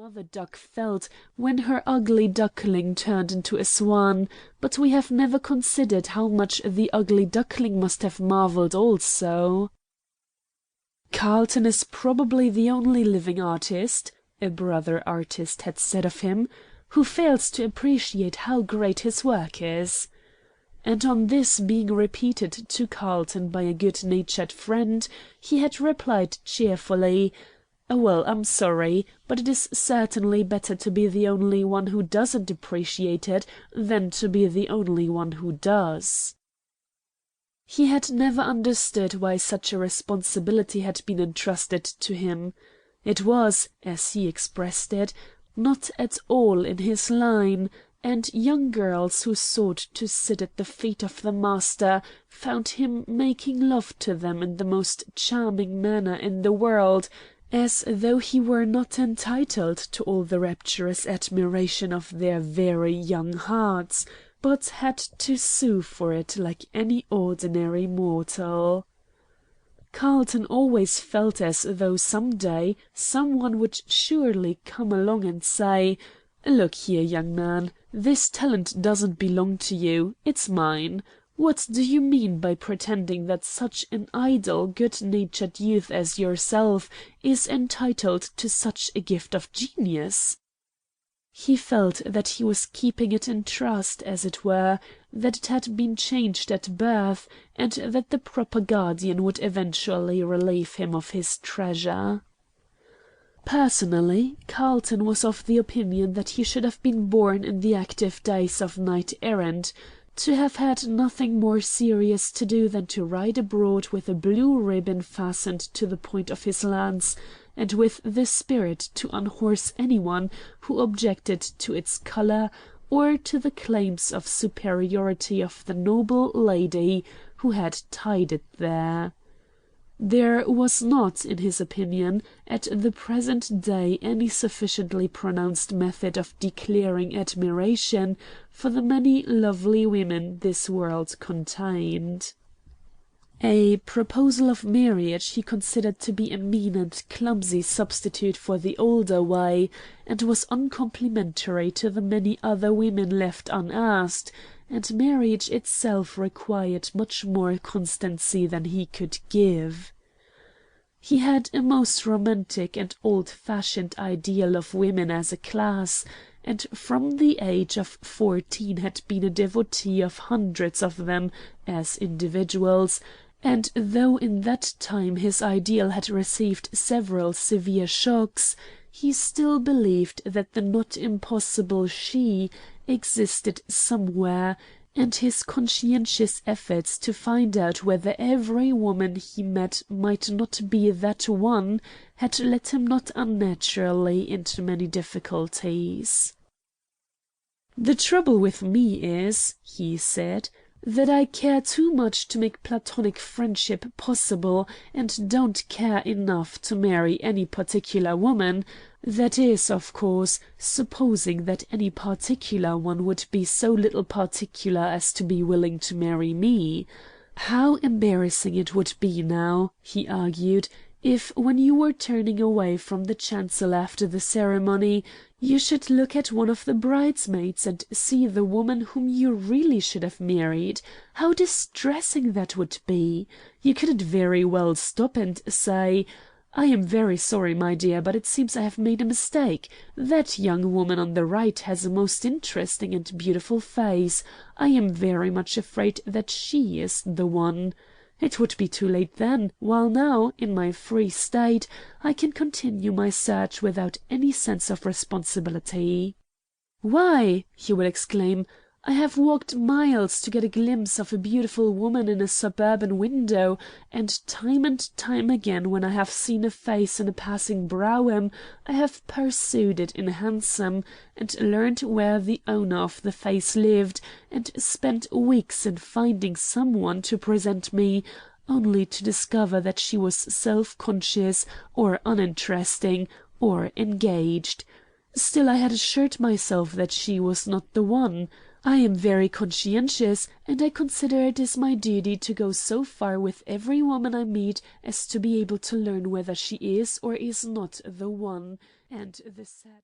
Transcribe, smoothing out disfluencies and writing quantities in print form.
mother duck felt when her ugly duckling turned into a swan, but we have never considered how much the ugly duckling must have marvelled also. "Carlton is probably the only living artist," a brother artist had said of him, "who fails to appreciate how great his work is." And on this being repeated to Carlton by a good-natured friend, he had replied cheerfully, "Well, I'm sorry, but it is certainly better to be the only one who doesn't appreciate it than to be the only one who does." He had never understood why such a responsibility had been entrusted to him. It was, as he expressed it, not at all in his line, and young girls who sought to sit at the feet of the master found him making love to them in the most charming manner in the world, as though he were not entitled to all the rapturous admiration of their very young hearts, but had to sue for it like any ordinary mortal. Carlton always felt as though some day some one would surely come along and say, "Look here, young man, this talent doesn't belong to you, it's mine. What do you mean by pretending that such an idle, good-natured youth as yourself is entitled to such a gift of genius?" He felt that he was keeping it in trust, as it were, that it had been changed at birth, and that the proper guardian would eventually relieve him of his treasure. Personally, Carlton was of the opinion that he should have been born in the active days of knight-errant, to have had nothing more serious to do than to ride abroad with a blue ribbon fastened to the point of his lance, and with the spirit to unhorse anyone who objected to its colour or to the claims of superiority of the noble lady who had tied it there. There was not, in his opinion, at the present day any sufficiently pronounced method of declaring admiration for the many lovely women this world contained. A proposal of marriage he considered to be a mean and clumsy substitute for the older way, and was uncomplimentary to the many other women left unasked, and marriage itself required much more constancy than he could give. He had a most romantic and old-fashioned ideal of women as a class, and from the age of 14 had been a devotee of hundreds of them as individuals, and though in that time his ideal had received several severe shocks, he still believed that the not impossible she existed somewhere, and his conscientious efforts to find out whether every woman he met might not be that one had led him not unnaturally into many difficulties. "The trouble with me is," he said, "that I care too much to make platonic friendship possible, and don't care enough to marry any particular woman, that is, of course, supposing that any particular one would be so little particular as to be willing to marry me. How embarrassing it would be now," he argued, "if, when you were turning away from the chancel after the ceremony, you should look at one of the bridesmaids and see the woman whom you really should have married. How distressing that would be! You couldn't very well stop and say, 'I am very sorry, my dear, but it seems I have made a mistake. That young woman on the right has a most interesting and beautiful face. I am very much afraid that she is the one.' It would be too late then, while now, in my free state, I can continue my search without any sense of responsibility. 'Why,' he would exclaim, 'I have walked miles to get a glimpse of a beautiful woman in a suburban window, and time again when I have seen a face in a passing brougham, I have pursued it in a hansom, and learned where the owner of the face lived, and spent weeks in finding some one to present me, only to discover that she was self-conscious, or uninteresting, or engaged. Still I had assured myself that she was not the one. I am very conscientious, and I consider it is my duty to go so far with every woman I meet as to be able to learn whether she is or is not the one, and the sad